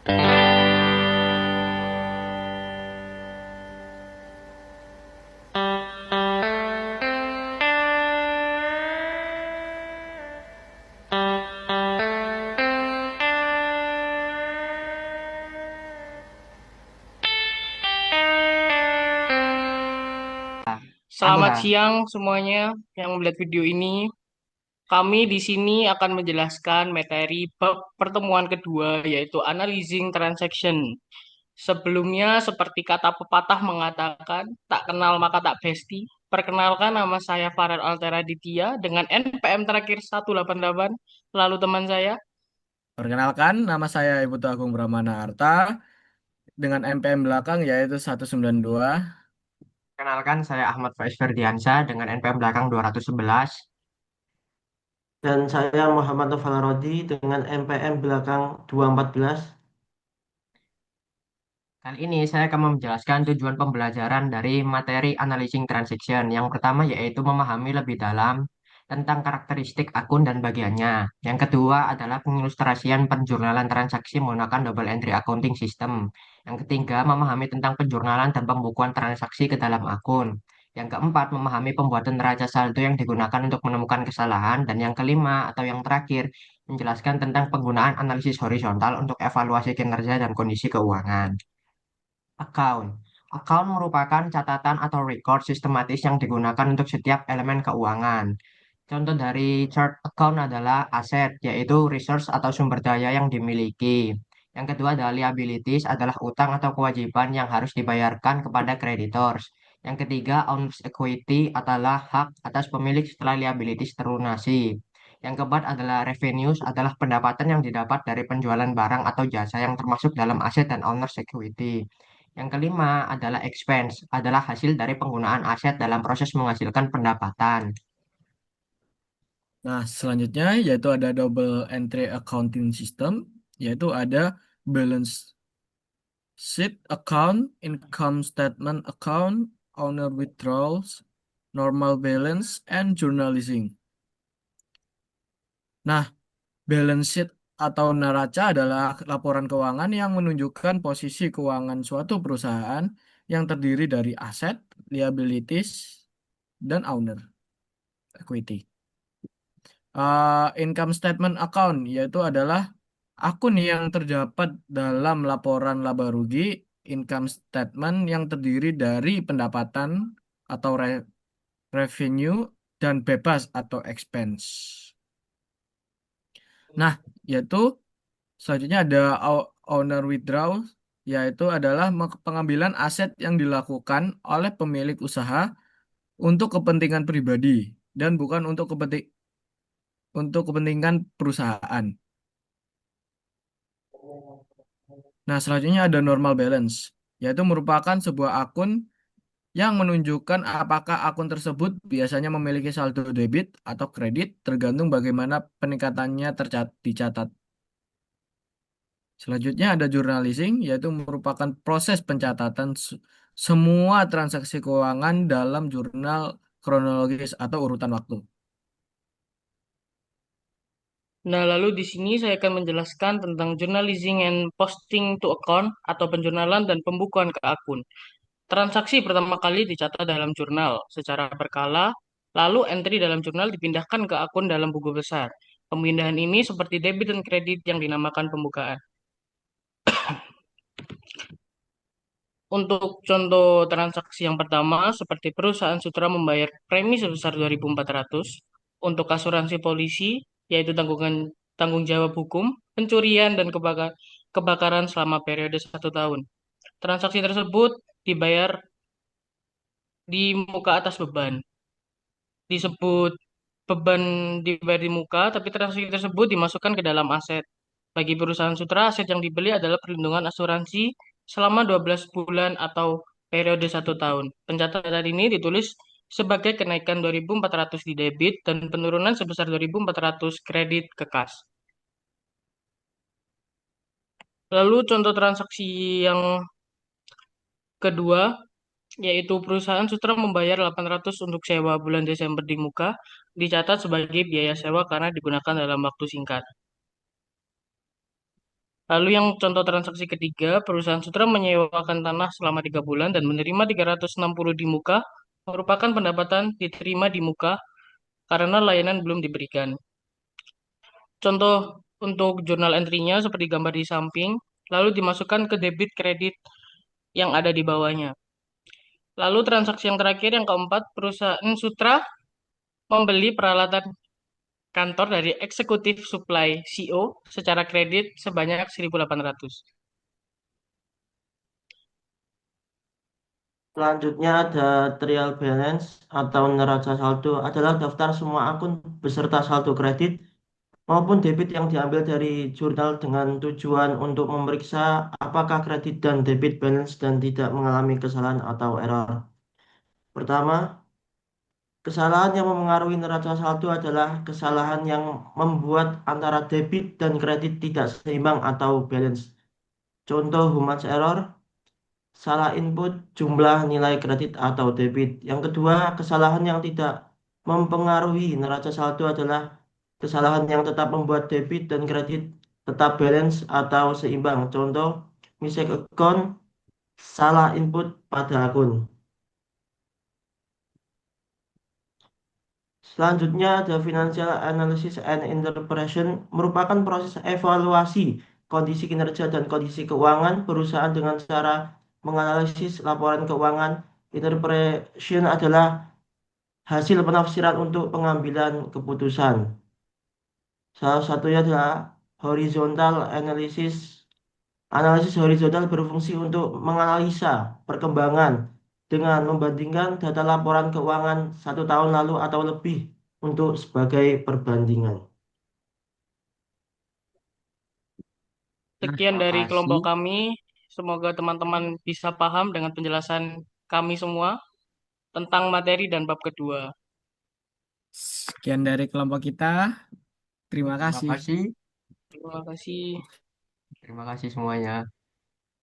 Anu Selamat lah, siang semuanya yang melihat video ini. Kami di sini akan menjelaskan materi bab pertemuan kedua yaitu analyzing transaction. Sebelumnya seperti kata pepatah mengatakan, tak kenal maka tak besti. Perkenalkan nama saya Farel Altera Ditya dengan NPM terakhir 188. Lalu teman saya. perkenalkan nama saya Ibu Agung Brahmana Arta dengan NPM belakang yaitu 192. Kenalkan, saya Ahmad Faiz Ferdiansyah dengan NPM belakang 211. Dan saya Muhammad Noval Rodi dengan NPM belakang 214. Kali ini saya akan menjelaskan tujuan pembelajaran dari materi analyzing transaction. Yang pertama yaitu memahami lebih dalam tentang karakteristik akun dan bagiannya. Yang kedua adalah pengilustrasian penjurnalan transaksi menggunakan double entry accounting system. Yang ketiga, memahami tentang penjurnalan dan pembukuan transaksi ke dalam akun. Yang keempat, memahami pembuatan neraca saldo yang digunakan untuk menemukan kesalahan. Dan yang kelima atau yang terakhir, menjelaskan tentang penggunaan analisis horizontal untuk evaluasi kinerja dan kondisi keuangan. Account. Account merupakan catatan atau record sistematis yang digunakan untuk setiap elemen keuangan. Contoh dari chart account adalah aset, yaitu resource atau sumber daya yang dimiliki. Yang kedua adalah liabilities, adalah utang atau kewajiban yang harus dibayarkan kepada creditors. Yang ketiga, owner's equity adalah hak atas pemilik setelah liabilities terlunasi. Yang keempat adalah revenues, adalah pendapatan yang didapat dari penjualan barang atau jasa yang termasuk dalam aset dan owner's equity. Yang kelima adalah expense, adalah hasil dari penggunaan aset dalam proses menghasilkan pendapatan. Nah, selanjutnya yaitu ada double entry accounting system, yaitu ada balance sheet account, income statement account, owner withdrawals, normal balance, and journalizing. Nah, balance sheet atau neraca adalah laporan keuangan yang menunjukkan posisi keuangan suatu perusahaan yang terdiri dari aset, liabilities, dan owner equity. Income statement account yaitu adalah akun yang terdapat dalam laporan laba rugi income statement yang terdiri dari pendapatan atau revenue dan bebas atau expense. Nah, yaitu selanjutnya ada owner withdrawal, yaitu adalah pengambilan aset yang dilakukan oleh pemilik usaha untuk kepentingan pribadi dan bukan untuk kepentingan perusahaan. Nah, selanjutnya ada normal balance, yaitu merupakan sebuah akun yang menunjukkan apakah akun tersebut biasanya memiliki saldo debit atau kredit tergantung bagaimana peningkatannya dicatat. Selanjutnya ada journalizing, yaitu merupakan proses pencatatan semua transaksi keuangan dalam jurnal kronologis atau urutan waktu. Nah, lalu di sini saya akan menjelaskan tentang journalizing and posting to account atau penjurnalan dan pembukuan ke akun. Transaksi pertama kali dicatat dalam jurnal secara berkala, lalu entry dalam jurnal dipindahkan ke akun dalam buku besar. Pemindahan ini seperti debit dan kredit yang dinamakan pembukaan. Untuk contoh transaksi yang pertama, seperti perusahaan sutra membayar premi sebesar 2.400 untuk asuransi polisi, yaitu tanggung jawab hukum, pencurian, dan kebakaran selama periode 1 tahun. Transaksi tersebut dibayar di muka atas beban. Disebut beban dibayar di muka, tapi transaksi tersebut dimasukkan ke dalam aset. Bagi perusahaan sutra, aset yang dibeli adalah perlindungan asuransi selama 12 bulan atau periode 1 tahun. Pencatatan ini ditulis sebagai kenaikan 2.400 di debit dan penurunan sebesar 2.400 kredit ke kas. Lalu contoh transaksi yang kedua, yaitu perusahaan sutra membayar 800 untuk sewa bulan Desember di muka, dicatat sebagai biaya sewa karena digunakan dalam waktu singkat. Lalu yang contoh transaksi ketiga, perusahaan sutra menyewakan tanah selama 3 bulan dan menerima 360 di muka, merupakan pendapatan diterima di muka karena layanan belum diberikan. Contoh untuk jurnal entry-nya seperti gambar di samping, lalu dimasukkan ke debit kredit yang ada di bawahnya. Lalu transaksi yang terakhir, yang keempat, perusahaan sutra membeli peralatan kantor dari eksekutif supply CO secara kredit sebanyak 1.800. Selanjutnya ada trial balance atau neraca saldo adalah daftar semua akun beserta saldo kredit maupun debit yang diambil dari jurnal dengan tujuan untuk memeriksa apakah kredit dan debit balance dan tidak mengalami kesalahan atau error. Pertama, kesalahan yang memengaruhi neraca saldo adalah kesalahan yang membuat antara debit dan kredit tidak seimbang atau balance. Contoh human error, salah input jumlah nilai kredit atau debit. Yang kedua, kesalahan yang tidak mempengaruhi neraca saldo adalah kesalahan yang tetap membuat debit dan kredit tetap balance atau seimbang. Contoh, mistake account, salah input pada akun. Selanjutnya ada financial analysis and interpretation merupakan proses evaluasi kondisi kinerja dan kondisi keuangan perusahaan dengan cara menganalisis laporan keuangan. Interpretation adalah hasil penafsiran untuk pengambilan keputusan. Salah satunya adalah horizontal analysis. Analisis horizontal berfungsi untuk menganalisa perkembangan dengan membandingkan data laporan keuangan 1 tahun lalu atau lebih untuk sebagai perbandingan. Nah, Sekian dari makasih. kelompok kami. Semoga teman-teman bisa paham dengan penjelasan kami semua tentang materi dan bab kedua. Sekian dari kelompok kita. Terima Terima kasih. kasih. Terima kasih. Terima kasih semuanya.